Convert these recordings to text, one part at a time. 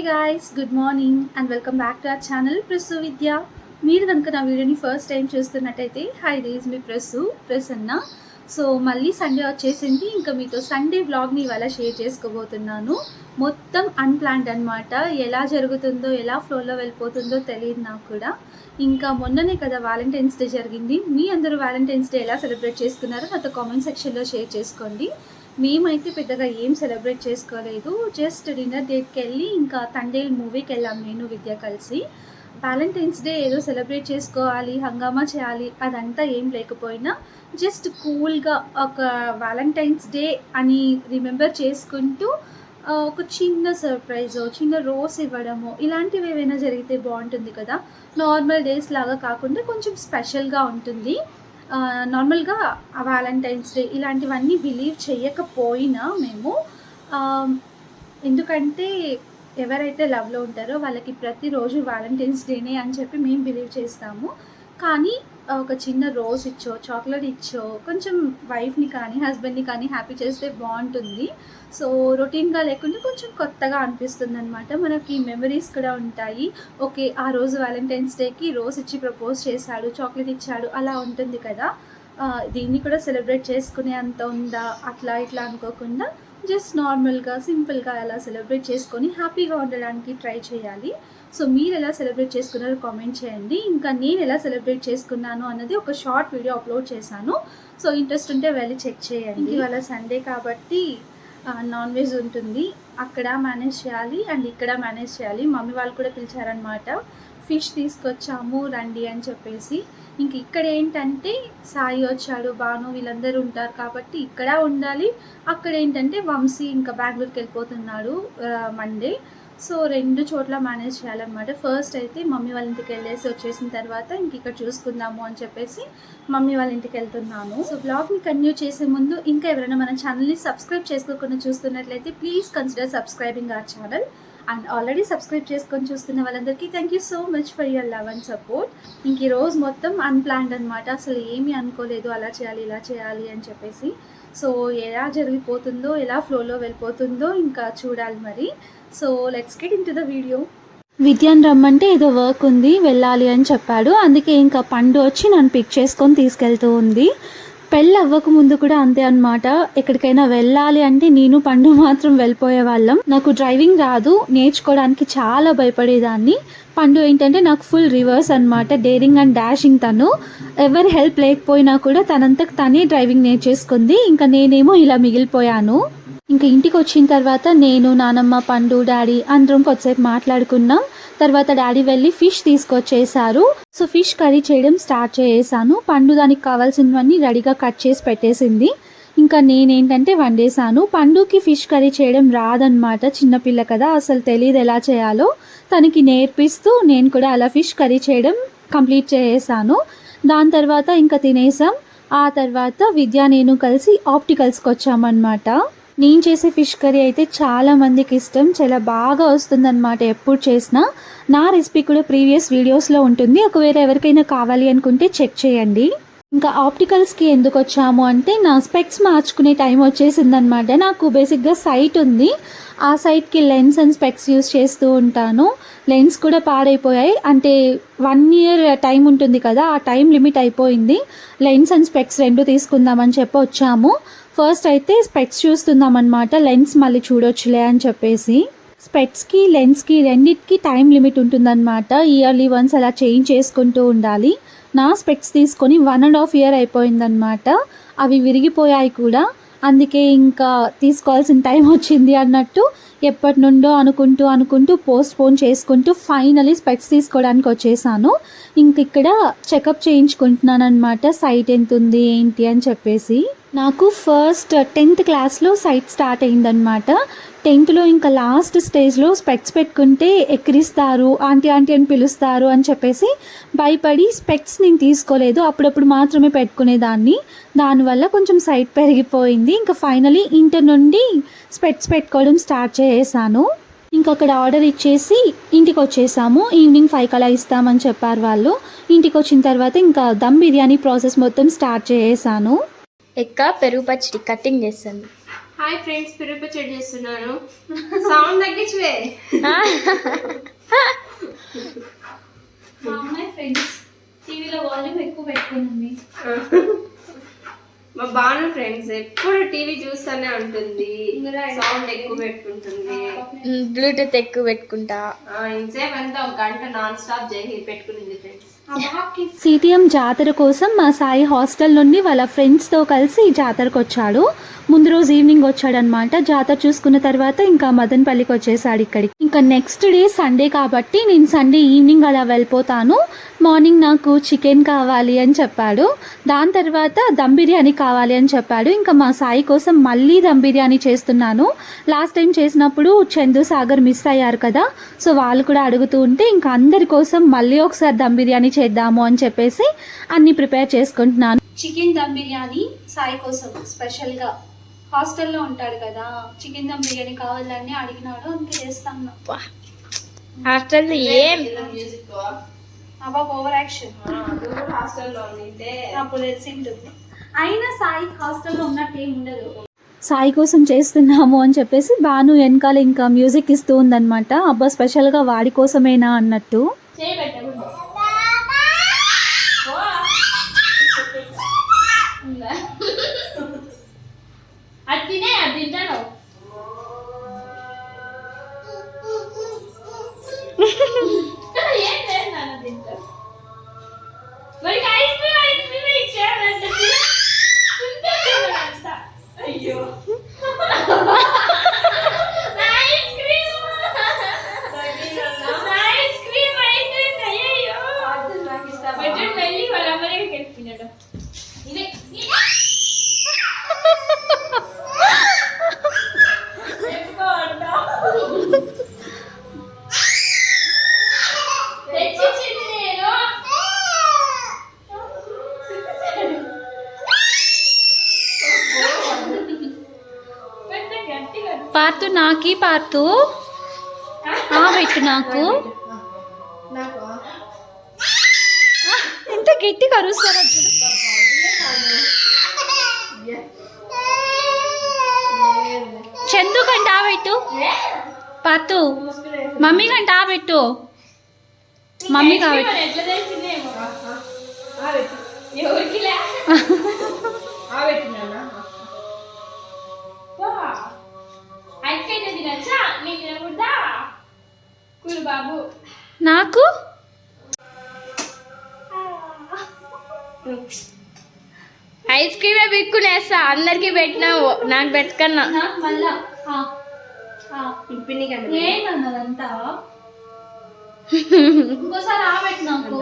guys, good morning and welcome back to our channel Prasu Vidya. మీరు కనుక నా వీడియోని ఫస్ట్ టైం చూస్తున్నట్టయితే hi this me Prasanna. So మళ్ళీ సండే వచ్చేసింది. ఇంకా మీతో సండే వ్లాగ్ని ఇవాళ షేర్ చేసుకోబోతున్నాను. మొత్తం అన్ప్లాన్డ్ అనమాట. ఎలా జరుగుతుందో ఎలా ఫ్లోలో వెళ్ళిపోతుందో తెలియదు నాకు కూడా. ఇంకా మొన్ననే కదా వ్యాలంటైన్స్ డే జరిగింది. మీ అందరూ వ్యాలంటైన్స్ డే ఎలా సెలబ్రేట్ చేసుకున్నారో నాతో కామెంట్ సెక్షన్లో షేర్ చేసుకోండి. మేమైతే పెద్దగా ఏం సెలబ్రేట్ చేసుకోలేదు. జస్ట్ డిన్నర్ డేట్కి వెళ్ళి ఇంకా తండేల్ మూవీకి వెళ్ళాం నేను విద్య కలిసి. వ్యాలంటైన్స్ డే ఏదో సెలబ్రేట్ చేసుకోవాలి, హంగామా చేయాలి అదంతా ఏం లేకపోయినా జస్ట్ కూల్గా ఒక వ్యాలంటైన్స్ డే అని రిమెంబర్ చేసుకుంటూ ఒక చిన్న సర్ప్రైజ్, చిన్న రోజ్ ఇవ్వడము ఇలాంటివి ఏవైనా జరిగితే బాగుంటుంది కదా. నార్మల్ డేస్ లాగా కాకుండా కొంచెం స్పెషల్గా ఉంటుంది. నార్మల్గా వ్యాలంటైన్స్ డే ఇలాంటివన్నీ బిలీవ్ చేయకపోయినా మేము, ఎందుకంటే ఎవరైతే లవ్లో ఉంటారో వాళ్ళకి ప్రతిరోజు వ్యాలంటైన్స్ డేనే అని చెప్పి మేము బిలీవ్ చేస్తాము. కానీ ఒక చిన్న రోజ్ ఇచ్చో, చాక్లెట్ ఇచ్చో కొంచెం వైఫ్ని కానీ హస్బెండ్ని కానీ హ్యాపీ చేస్తే బాగుంటుంది. సో రొటీన్గా లేకుండా కొంచెం కొత్తగా అనిపిస్తుంది అనమాట. మనకి మెమరీస్ కూడా ఉంటాయి. ఓకే, ఆ రోజు వ్యాలంటైన్స్ డేకి రోజ్ ఇచ్చి ప్రపోజ్ చేశాడు, చాక్లెట్ ఇచ్చాడు, అలా ఉంటుంది కదా. దీన్ని కూడా సెలబ్రేట్ చేసుకునే అంత ఉందా అట్లా ఇట్లా అనుకోకుండా జస్ట్ నార్మల్గా సింపుల్గా అలా సెలబ్రేట్ చేసుకొని హ్యాపీగా ఉండడానికి ట్రై చేయాలి. సో మీరు ఎలా సెలబ్రేట్ చేసుకున్నారో కామెంట్ చేయండి. ఇంకా నేను ఎలా సెలబ్రేట్ చేసుకున్నాను అన్నది ఒక షార్ట్ వీడియో అప్లోడ్ చేశాను. సో ఇంట్రెస్ట్ ఉంటే వెళ్ళి చెక్ చేయండి. ఇవాళ సండే కాబట్టి నాన్ వెజ్ ఉంటుంది. అక్కడ మేనేజ్ చేయాలి అండ్ ఇక్కడ మేనేజ్ చేయాలి. మమ్మీ వాళ్ళు కూడా పిలిచారనమాట. ఫిష్ తీసుకొచ్చాము రండి అని చెప్పేసి. ఇంక ఇక్కడ ఏంటంటే సాయి వచ్చాడు, భాను వీళ్ళందరూ ఉంటారు కాబట్టి ఇక్కడ ఉండాలి. అక్కడ ఏంటంటే వంశీ ఇంకా బెంగళూరుకి వెళ్ళిపోతున్నాడు మండే. సో రెండు చోట్ల మేనేజ్ చేయాలన్నమాట. ఫస్ట్ అయితే మమ్మీ వాళ్ళ ఇంటికి వెళ్ళేసి వచ్చేసిన తర్వాత ఇంక ఇక్కడ చూసుకుందాము అని చెప్పేసి మమ్మీ వాళ్ళ ఇంటికి వెళ్తున్నాను. సో బ్లాగ్ని కంటిన్యూ చేసే ముందు ఇంకా ఎవరైనా మన ఛానల్ని సబ్స్క్రైబ్ చేసుకోకుండా చూస్తున్నట్లయితే please consider subscribing our channel. And already subscribe చేసుకొని చూస్తున్న వాళ్ళందరికీ thank you so much for your love and support. ఇంక ఈరోజు మొత్తం అన్ప్లాన్డ్ అనమాట. అసలు ఏమీ అనుకోలేదు అలా చేయాలి ఇలా చేయాలి అని చెప్పేసి. సో ఎలా జరిగిపోతుందో ఎలా ఫ్లోలో వెళ్ళిపోతుందో ఇంకా చూడాలి మరి. So let's get into the video. విద్యాన్ని రమ్మంటే ఏదో వర్క్ ఉంది వెళ్ళాలి అని చెప్పాడు. అందుకే ఇంకా పండు వచ్చి నన్ను పిక్ చేసుకొని తీసుకెళ్తూ ఉంది. పెళ్ళి అవ్వక ముందు కూడా అంతే అనమాట. ఎక్కడికైనా వెళ్ళాలి అంటే నేను పండు మాత్రం వెళ్ళిపోయే వాళ్ళం. నాకు డ్రైవింగ్ రాదు, నేర్చుకోవడానికి చాలా భయపడేదాన్ని. పండు ఏంటంటే నాకు ఫుల్ రివర్స్ అనమాట, డేరింగ్ అండ్ డాషింగ్. తను ఎవరి హెల్ప్ లేకపోయినా కూడా తనంతకు తనే డ్రైవింగ్ నేర్చేసుకుంది. ఇంకా నేనేమో ఇలా మిగిలిపోయాను. ఇంకా ఇంటికి వచ్చిన తర్వాత నేను, నానమ్మ, పండు, డాడీ అందరం కొద్దిసేపు మాట్లాడుకున్నాం. తర్వాత డాడీ వెళ్ళి ఫిష్ తీసుకొచ్చేసారు. సో ఫిష్ కర్రీ చేయడం స్టార్ట్ చేసాను. పండు దానికి కావాల్సినవన్నీ రెడీగా కట్ చేసి పెట్టేసింది. ఇంకా నేనేంటంటే వండేసాను. పండుకి ఫిష్ కర్రీ చేయడం రాదనమాట, చిన్నపిల్ల కదా, అసలు తెలియదు ఎలా చేయాలో. తనకి నేర్పిస్తూ నేను కూడా అలా ఫిష్ కర్రీ చేయడం కంప్లీట్ చేసేసాను. దాని తర్వాత ఇంకా తినేసాం. ఆ తర్వాత విద్య నేను కలిసి ఆప్టికల్స్కి వచ్చామన్నమాట. నేను చేసే ఫిష్ కర్రీ అయితే చాలా మందికి ఇష్టం, చాలా బాగా వస్తుందన్నమాట ఎప్పుడు చేసినా. నా రెసిపీ కూడా ప్రీవియస్ వీడియోస్లో ఉంటుంది, ఒకవేళ ఎవరికైనా కావాలి అనుకుంటే చెక్ చేయండి. ఇంకా ఆప్టికల్స్కి ఎందుకు వచ్చాము అంటే నా స్పెక్స్ మార్చుకునే టైం వచ్చేసిందనమాట. నాకు బేసిక్గా సైట్ ఉంది, ఆ సైట్కి లెన్స్ అండ్ స్పెక్స్ యూస్ చేస్తూ ఉంటాను. లెన్స్ కూడా పాడైపోయాయి, అంటే 1 year టైం ఉంటుంది కదా, ఆ టైం లిమిట్ అయిపోయింది. లెన్స్ అండ్ స్పెక్స్ రెండు తీసుకుందామని చెప్పి వచ్చాము. ఫస్ట్ అయితే స్పెక్స్ చూస్తున్నాం అనమాట, లెన్స్ మళ్ళీ చూడొచ్చులే అని చెప్పేసి. స్పెక్స్కి లెన్స్కి రెండింటికి టైం లిమిట్ ఉంటుందన్నమాట. ఇయర్లీ వన్స్ అలా చేంజ్ చేసుకుంటూ ఉండాలి. నా స్పెక్స్ తీసుకొని 1.5 year అయిపోయిందనమాట. అవి విరిగిపోయాయి కూడా. అందుకే ఇంకా తీసుకోవాల్సిన టైం వచ్చింది అన్నట్టు ఎప్పటి నుండో అనుకుంటూ పోస్ట్పోన్ చేసుకుంటూ ఫైనలీ స్పెక్స్ తీసుకోవడానికి వచ్చేసాను. ఇంక ఇక్కడ చెకప్ చేయించుకుంటున్నాను అనమాట, సైట్ ఎంత ఉంది ఏంటి అని చెప్పేసి. నాకు ఫస్ట్ 10th క్లాస్లో సైట్ స్టార్ట్ అయిందనమాట. 10thలో ఇంకా లాస్ట్ స్టేజ్లో స్పెక్స్ పెట్టుకుంటే ఎక్కిరిస్తారు, ఆంటీ అని పిలుస్తారు అని చెప్పేసి భయపడి స్పెక్స్ నేను తీసుకోలేదు. అప్పుడప్పుడు మాత్రమే పెట్టుకునేదాన్ని. దానివల్ల కొంచెం సైట్ పెరిగిపోయింది. ఇంకా ఫైనలీ ఇంటర్ నుండి స్పెక్స్ పెట్టుకోవడం స్టార్ట్ చేసాను. ఇంక అక్కడ ఆర్డర్ ఇచ్చేసి ఇంటికి వచ్చేసాము. ఈవినింగ్ 5 అలా ఇస్తామని చెప్పారు వాళ్ళు. ఇంటికి వచ్చిన తర్వాత ఇంకా దమ్ బిర్యానీ ప్రాసెస్ మొత్తం స్టార్ట్ చేసాను. ఎక్క పెరుగు పచ్చడి కటింగ్ చేస్తుంది. హాయ్ ఫ్రెండ్స్, పెరుగు పచ్చడి చేస్తున్నాను. సౌండ్ తగ్గించువే. మా అమ్మాయి ఫ్రెండ్స్ టీవీలో వాల్యూమ్ ఎక్కువ పెట్టుకుంది. మా బాను ఫ్రెండ్స్ ఎప్పుడు టీవీ చూస్తానే ఉంటుంది, సౌండ్ ఎక్కువ పెట్టుకుంటుంది, బ్లూటూత్ ఎక్కువ పెట్టుకుంటా. ఇంతసేపు అంతా ఒక గంట నాన్ స్టాప్ పెట్టుకునింది ఫ్రెండ్స్. సిటిఎం జాతర కోసం మా సాయి హాస్టల్ నుండి వాళ్ళ ఫ్రెండ్స్తో కలిసి జాతరకు వచ్చాడు. ముందు రోజు ఈవినింగ్ వచ్చాడనమాట. జాతర చూసుకున్న తర్వాత ఇంకా మదనపల్లికి వచ్చేసాడు ఇక్కడికి. ఇంకా నెక్స్ట్ డే సండే కాబట్టి నేను సండే ఈవినింగ్ అలా వెళ్ళిపోతాను. మార్నింగ్ నాకు చికెన్ కావాలి అని చెప్పాడు. దాని తర్వాత దమ్ బిర్యానీ కావాలి అని చెప్పాడు. ఇంకా మా సాయి కోసం మళ్ళీ దమ్ బిర్యానీ చేస్తున్నాను. లాస్ట్ టైం చేసినప్పుడు చందు సాగర్ మిస్ అయ్యారు కదా, సో వాళ్ళు కూడా అడుగుతూ ఉంటే ఇంకా అందరి కోసం మళ్ళీ ఒకసారి దమ్ బిర్యానీ చేద్దాము అని చెప్పేసి అన్ని ప్రిపేర్ చేసుకుంటున్నాను. చికెన్ దమ్ బిర్యానీ సాయి కోసం స్పెషల్గా, హాస్టల్లో ఉంటాడు కదా, చికెన్ దమ్ బిర్యానీ కావాలని అడిగినాడు, అందుకే చేస్తాను. హాస్టల్లో ఏం అబ్బా ఓవర్ యాక్షన్. హాస్టల్లో ఉంటే అప్పుడు తెలిసింటుంది. అయినా సాయి హాస్టల్లో ఉన్నట్టు ఏం ఉండదు. సాయి కోసం చేస్తున్నాము అని చెప్పేసి బాను వెనకాల ఇంకా మ్యూజిక్ ఇస్తూ ఉందన్నమాట. అబ్బా స్పెషల్గా వాడి కోసమేనా అన్నట్టు. పార్తు నాకి పార్తు పెట్టు నాకు. ఎంత గట్టిగా అరుస్తారో చూడు. చందు కంట పెట్టు. పార్తు మమ్మీ కంట పెట్టు. మమ్మీ కాబట్టి నాకు ఐస్ క్రీమే పెట్టుకునేస్తా. అందరికి పెట్టినావు, నాకు పెట్టుకన్నా. ఏంటన్నదంతా ఇంకోసారి ఆబెట్టు నాకు.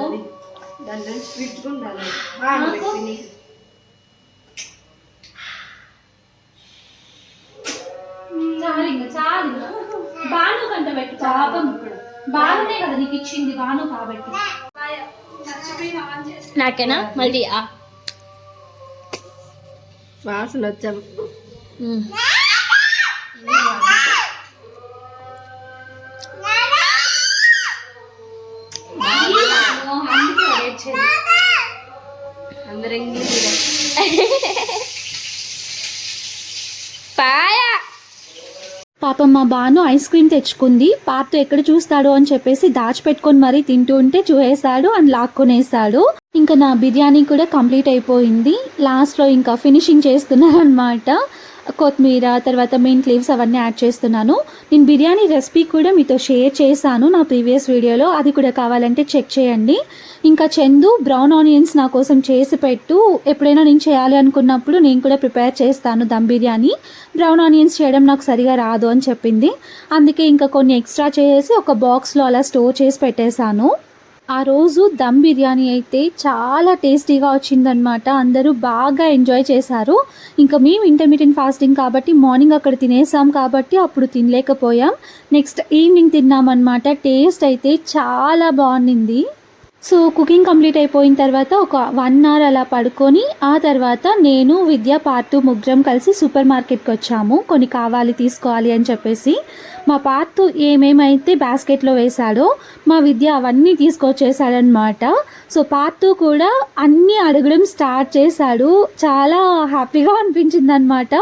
చాలు బాను కంట పెట్టు. పాపం బానునే కదా నీకు ఇచ్చింది, బాను కాబట్టి. నాకేనా మళ్ళీ వాసన వచ్చాం. అందరం పాయా. పాపం మా బాను ఐస్ క్రీమ్ తెచ్చుకుంది. పార్తో ఎక్కడ చూస్తాడో అని చెప్పేసి దాచిపెట్టుకొని మరీ తింటూ ఉంటే చూసేసాడు అని లాక్కొనేసాడు. ఇంకా నా బిర్యానీ కూడా కంప్లీట్ అయిపోయింది. లాస్ట్లో ఇంకా ఫినిషింగ్ చేస్తున్నాను అనమాట. కొత్తిమీర తర్వాత మింట్ లీవ్స్ అవన్నీ యాడ్ చేస్తున్నాను. నేను బిర్యానీ రెసిపీ కూడా మీతో షేర్ చేశాను నా ప్రీవియస్ వీడియోలో, అది కూడా కావాలంటే చెక్ చేయండి. ఇంకా చందు బ్రౌన్ ఆనియన్స్ నా కోసం చేసి పెట్టు, ఎప్పుడైనా నేను చేయాలి అనుకున్నప్పుడు నేను కూడా ప్రిపేర్ చేస్తాను దమ్ బిర్యానీ, బ్రౌన్ ఆనియన్స్ చేయడం నాకు సరిగా రాదు అని చెప్పింది. అందుకే ఇంకా కొన్ని ఎక్స్ట్రా చేసి ఒక బాక్స్లో అలా స్టోర్ చేసి పెట్టేశాను. ఆ రోజు దమ్ బిర్యానీ అయితే చాలా టేస్టీగా వచ్చిందనమాట. అందరూ బాగా ఎంజాయ్ చేశారు. ఇంకా మేము ఇంటర్మీడియట్ ఫాస్టింగ్ కాబట్టి మార్నింగ్ అక్కడ తినేసాం కాబట్టి అప్పుడు తినలేకపోయాం. నెక్స్ట్ ఈవినింగ్ తిన్నామన్నమాట. టేస్ట్ అయితే చాలా బాగుంది. సో కుకింగ్ కంప్లీట్ అయిపోయిన తర్వాత ఒక 1 అవర్ అలా పడుకొని ఆ తర్వాత నేను విద్య పార్తు ముగ్గురం కలిసి సూపర్ మార్కెట్కి వచ్చాము. కొన్ని కావాలి తీసుకోవాలి అని చెప్పేసి. మా పార్తు ఏమేమైతే బాస్కెట్లో వేశాడో మా విద్య అవన్నీ తీసుకొచ్చేసాడనమాట. సో పార్తు కూడా అన్నీ అడగడం స్టార్ట్ చేశాడు. చాలా హ్యాపీగా అనిపించింది అనమాట.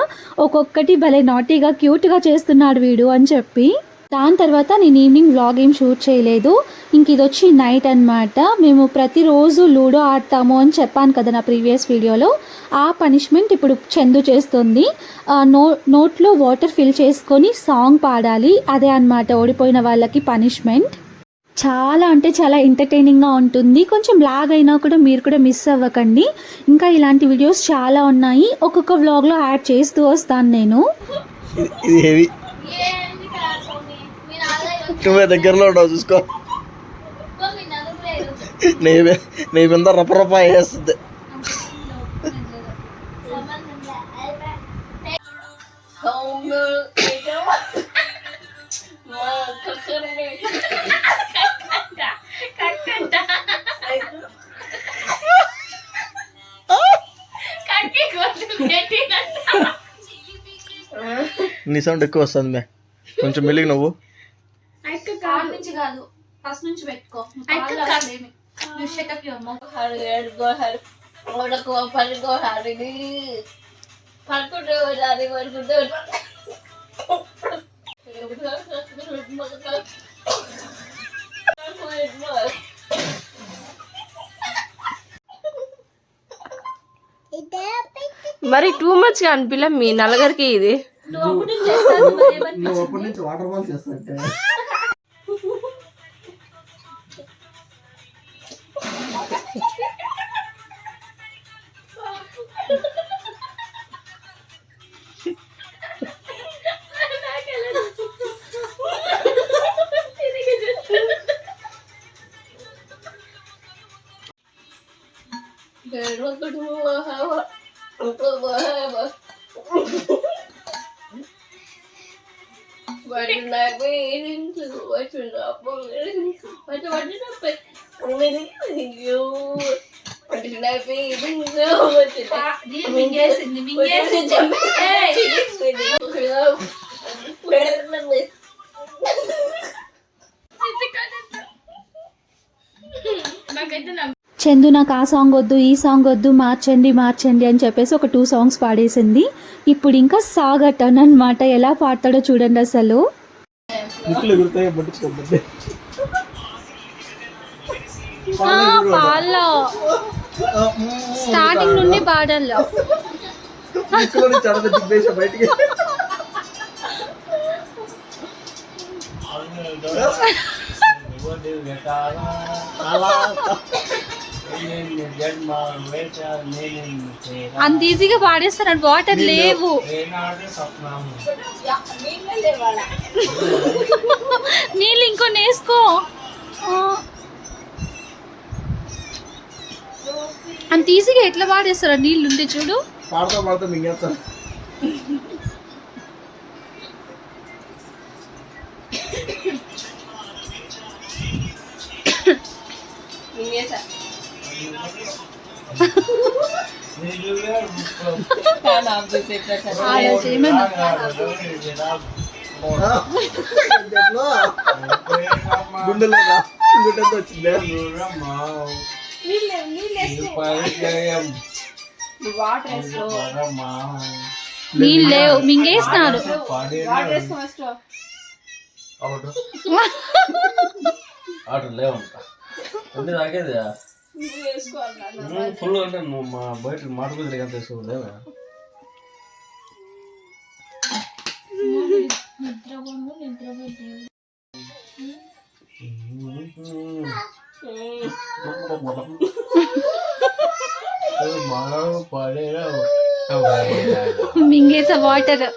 ఒక్కొక్కటి భలే నాటీగా క్యూట్గా చేస్తున్నాడు వీడు అని చెప్పి. దాని తర్వాత నేను ఈవినింగ్ వ్లాగ్ ఏం షూట్ చేయలేదు. ఇంక ఇది వచ్చి నైట్ అనమాట. మేము ప్రతిరోజు లూడో ఆడతాము అని చెప్పాను కదా నా ప్రీవియస్ వీడియోలో. ఆ పనిష్మెంట్ ఇప్పుడు చందు చేస్తుంది. నోట్లో వాటర్ ఫిల్ చేసుకొని సాంగ్ పాడాలి. అదే అనమాట ఓడిపోయిన వాళ్ళకి పనిష్మెంట్. చాలా అంటే చాలా ఎంటర్టైనింగ్గా ఉంటుంది. కొంచెం లాగ్ అయినా కూడా మీరు కూడా మిస్ అవ్వకండి. ఇంకా ఇలాంటి వీడియోస్ చాలా ఉన్నాయి. ఒక్కొక్క వ్లాగ్లో యాడ్ చేస్తూ వస్తాను నేను. ఇది హెవీ. నువ్వే దగ్గరలో ఉండవు చూసుకో. నీ మీద రపరప వేస్తుంది. నీ సౌండ్ ఎక్కువ వస్తుంది మే. కొంచెం మెల్లిగి నువ్వు. నుంచి కాదు, ఫస్ట్ నుంచి పెట్టుకో. మరి టూ మచ్ గా అనిపిల్ల మీ నలుగురికి ఇది. వాటర్ బాల్ చేస్తా. చందు నాకు ఆ సాంగ్ వద్దు ఈ సాంగ్ వద్దు మార్చండి మార్చండి అని చెప్పేసి ఒక 2 సాంగ్స్ పాడేసింది. ఇప్పుడు ఇంకా సాగటన్ అనమాట. ఎలా పాడతాడో చూడండి అసలు. స్టార్టింగ్ నుండి పాడాలో బయటికి అంత ఈజీగా పాడేస్తున్నాడు. వాటర్ లేవు. నీళ్ళు ఇంకో నేసుకో. అంత ఈజీగా ఎట్లా పాడేస్తారా? నీళ్ళు ఉంటే చూడు. పాడతా పాడతా మింగేస్తా. నీళ్ళు లేవు, మింగేస్తున్నాడు. ఫుల్ అంటే మా బయట మాట కూడా ఎంత వేసుకోలేవా? మింగేసా వాటర్.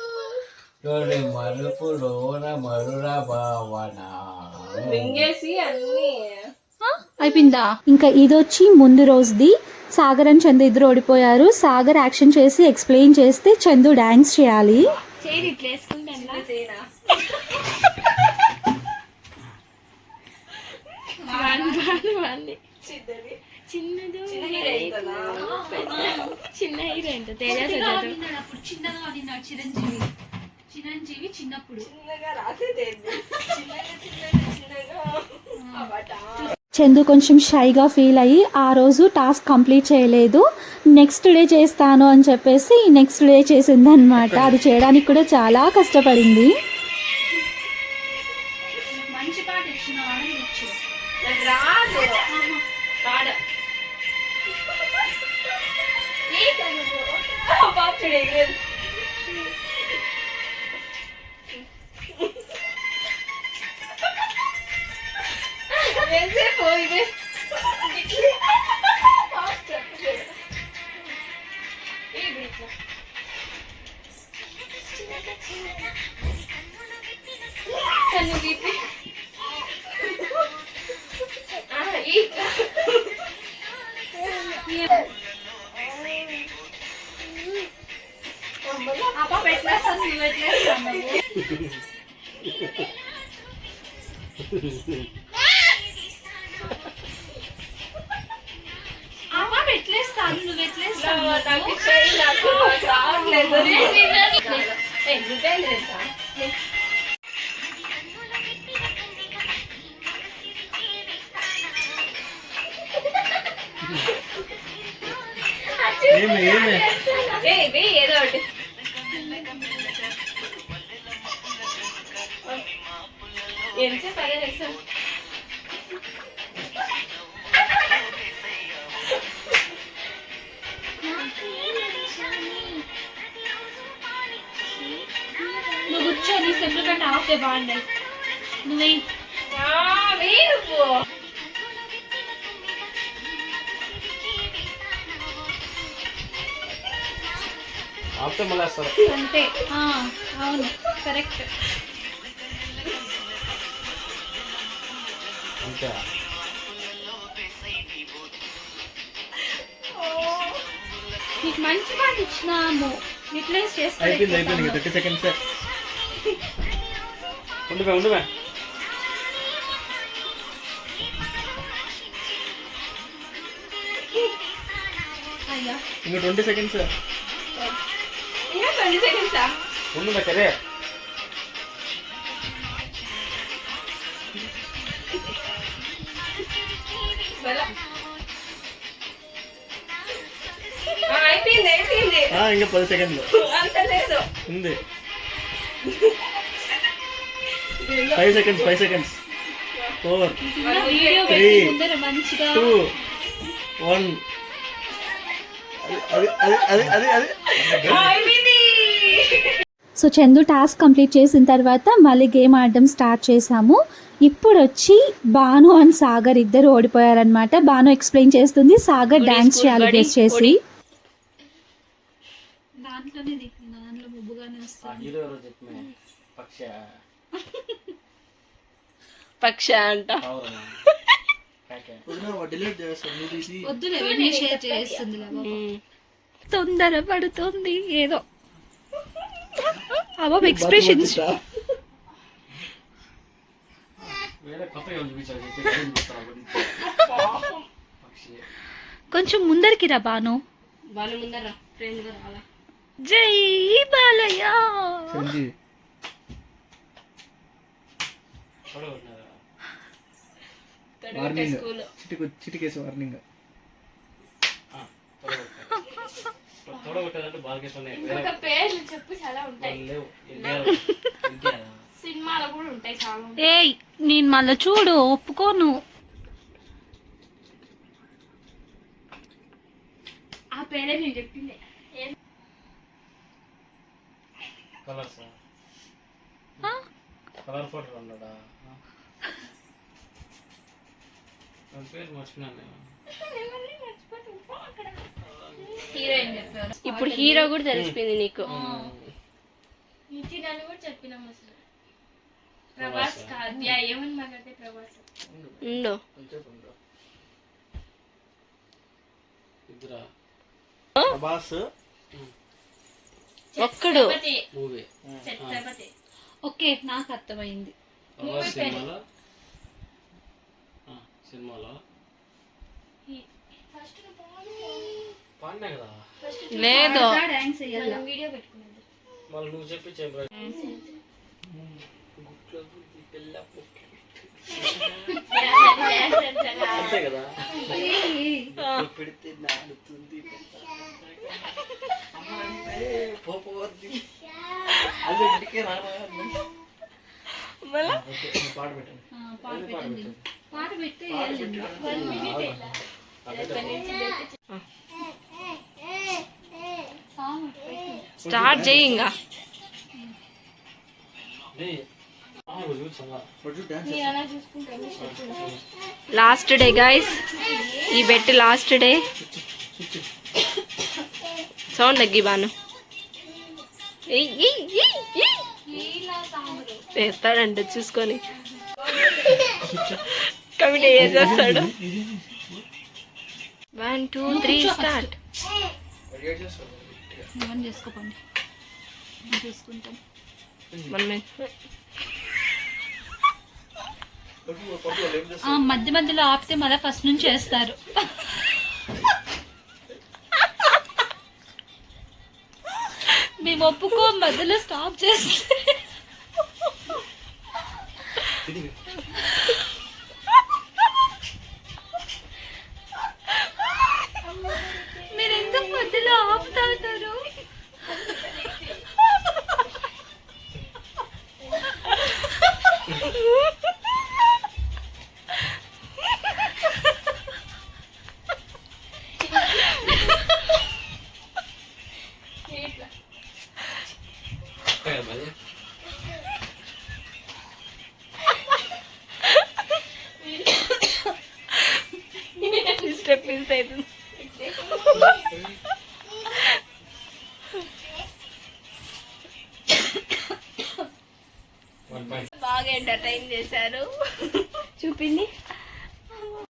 అయిపోయిందా? ఇంకా ఇది వచ్చి ముందు రోజుది. సాగర్ అండ్ చందు ఇద్దరు ఓడిపోయారు. సాగర్ యాక్షన్ చేసి ఎక్స్ప్లెయిన్ చేస్తే చందు డాన్స్ చేయాలి. చిన్నది చిన్న హీరోయిన్ కదా చిన్న హీరోయిన్ తేజ చిన్నగా సజ్జాతో. విన్నాడు అప్పుడు, చిన్నగా విన్నాడు చిరంజీవి చిన్నప్పుడు. చిన్నగా రాసేదేంది చిన్నగా చిన్నగా చిన్నగా ఆ పాట. చందు కొంచెం షైగా ఫీల్ అయ్యి ఆ రోజు టాస్క్ కంప్లీట్ చేయలేదు. నెక్స్ట్ డే చేస్తాను అని చెప్పేసి నెక్స్ట్ డే చేసిందనమాట. అది చేయడానికి కూడా చాలా కష్టపడింది. మంచి పాట ఇచ్చిన ఆనందించు. నాకు రాదు పాడ పాప చూడు ఎగిరేది. ఎంతసేపు ఇదే కన్ను గీపి అప్ప పెట్టేస్తాను, నువ్వు పెట్టేస్తాను. అమ్మ పెట్టేస్తాను, నువ్వు పెట్టేస్తాను. నాకు ఇచ్చేయి, నాకు రావట్లేదు. ఏదో ఒకటి ఎంతసేపు అదే చేస్తాను. నువ్వు కూర్చో, నీ సెంటర్ కంటే ఆఫే బాగుండాలి. నువ్వే అంతే. అవును, కరెక్ట్. నీకు మంచి పాట ఇచ్చినాము, యూటిలైజ్ అయిపోయింది చేసుకోవాలి. 30 సెకండ్స్ ఉండు అయ్యా, ఇంకా 20 సెకండ్స్ ఇంకా 20 సెకండ్సా? ఉండు సరే. అయిపోయింది ఇంకా 10 సెకండ్లు అంత లేదు. ఉంది. 5 సెకండ్స్ 4 వీడియో 3 పెట్టి ముందర మంచిగా 2 1 అది అయిపోయింది. సో చందు టాస్క్ కంప్లీట్ చేసిన తర్వాత మళ్ళీ గేమ్ ఆడడం స్టార్ట్ చేసాము. ఇప్పుడు వచ్చి భాను అండ్ సాగర్ ఇద్దరు ఓడిపోయారనమాట. భాను ఎక్స్ప్లెయిన్ చేస్తుంది, సాగర్ డాన్స్ చేయాలి గెస్ చేసి. దాంట్లోనే దిక్కింది, దాంట్లో ముబ్బుగానే వస్తుంది. పక్ష అంట డిలీట్ చేస్తాను తీసి. వద్దులే, వెన్నీ షేర్ చేస్తుంది. తొందర పడుతుంది ఏదో. అబ్బా ఎక్స్ప్రెషన్స్ కొంచెం ముందరికి రా బాను. వాళ్ళు ముందర ఫ్రెండ్ గా రాలా. జై బాలయ్య. వార్నింగ్ స్కూల్ చిటికేసి వార్నింగ్. ఇంకా పేర్లు చెప్పు, చాలా ఉంటాయి. సినిమాలో కూడా ఉంటాయి చాలా. ఏయ్, నేను మళ్ళీ చూడు ఒప్పుకోను. ఆ పేరే నేను చెప్పింది. కలర్ ఫోటో ఉన్నాడా? పేరు మర్చిపోయాను. హీరోయిన్ చెప్పారు. ఇప్పుడు హీరో కూడా తెలిసిపోయింది నీకు. నన్ను కూడా చెప్పినాం అసలు. ప్రభాస్ కావ్య ఏమని మాట్లాడితే ప్రభాస్ ఉండు. బాస్ ఒక్కడు ఛత్రపతి. ఓకే, నాకు అర్థమైంది. సినిమాలో పాడినా కదా లేదు డాన్స్ చేయాలి. వీడియో పెట్టుకున్నాను. మళ్ళీ నువ్వు చెప్పించే అంతే కదా పెడితే నాడుతుంది పోపోద్ది అది ఇంటికే రావా పాట పెట్టండి పాట పెట్టి స్టార్ట్ చేయి ఇంకా లాస్ట్ డే గైస్ ఈ బెట్ లాస్ట్ డే సౌండ్ తగ్గి బాను వేస్తాడంట చూసుకొని కమిటీ చేసేస్తాడు 1 2 3 స్టార్ట్ చేసుకోపండి చూసుకుంటాం. మధ్య మధ్యలో ఆపితే మళ్ళీ ఫస్ట్ నుంచి వేస్తారు. మేము ఒప్పుకో మధ్యలో స్టాప్ చేస్తే మీరు ఎందుకు మధ్యలో ఆపుతా ఉంటారు? స్టెప్ మిస్ అవుతుంది. బాగా ఎంటర్టైన్ చేశారు. చూపింది.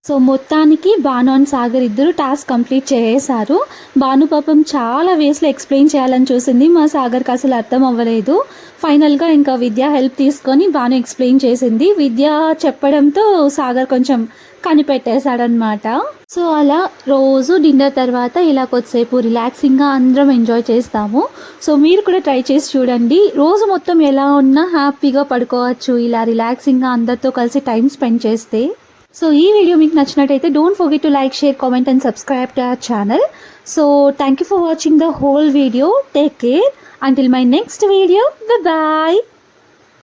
సో మొత్తానికి భాను అండ్ సాగర్ ఇద్దరు టాస్క్ కంప్లీట్ చేసేసారు. భాను పాపం చాలా వేస్లో ఎక్స్ప్లెయిన్ చేయాలని చూసింది, మా సాగర్కి అసలు అర్థం అవ్వలేదు. ఫైనల్గా ఇంకా విద్య హెల్ప్ తీసుకొని భాను ఎక్స్ప్లెయిన్ చేసింది. విద్య చెప్పడంతో సాగర్ కొంచెం కనిపెట్టేశాడనమాట. సో అలా రోజు డిన్నర్ తర్వాత ఇలా కొద్దిసేపు రిలాక్సింగ్గా అందరం ఎంజాయ్ చేస్తాము. సో మీరు కూడా ట్రై చేసి చూడండి. రోజు మొత్తం ఎలా ఉన్నా హ్యాపీగా పడుకోవచ్చు ఇలా రిలాక్సింగ్గా అందరితో కలిసి టైం స్పెండ్ చేస్తే. సో ఈ వీడియో మీకు నచ్చినట్టయితే don't forget to like, share, comment and subscribe to our channel. So thank you for watching the whole video. Take care. Until my next video, bye-bye.